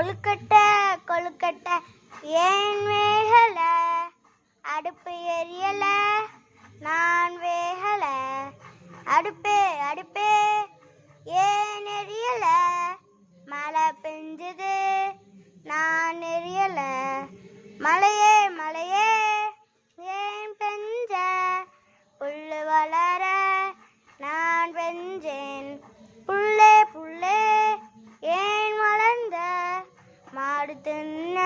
கொழுக்கட்டை கொழுக்கட்டை ஏன் வேகல, அடுப்பு எரியல, நான் வேகல. அடுப்பே அடுப்பே ஏன் எரியல, மழை பெஞ்சுது நான் எரியல. மழையே மழையே ஏன் பெஞ்ச, புல்லு வளர நான் வெஞ்சேன். புல்லே புல்லே ஏன் வளர்ந்த, மாடு தின்ன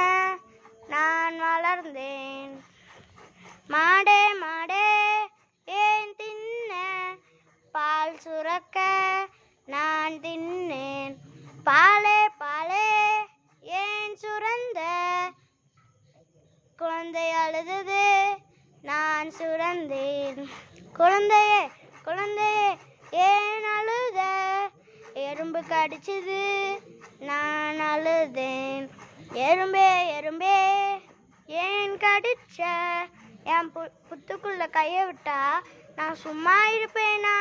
நான் வளர்ந்தேன். மாடே மாடே ஏன் தின்ன, பால் சுரக்க நான் தின்னேன். பாலே பாலே ஏன் சுரந்த, குழந்தை அழுதது நான் சுரந்தேன். குழந்தையே குழந்தையே ஏன் அழுத, எறும்பு கடிச்சது நான் அழுதேன். எறும்பே எறும்பே ஏன் கடிச்ச, என் புத்துக்குள்ள கையை விட்டா நான் சும்மா இருப்பேனா?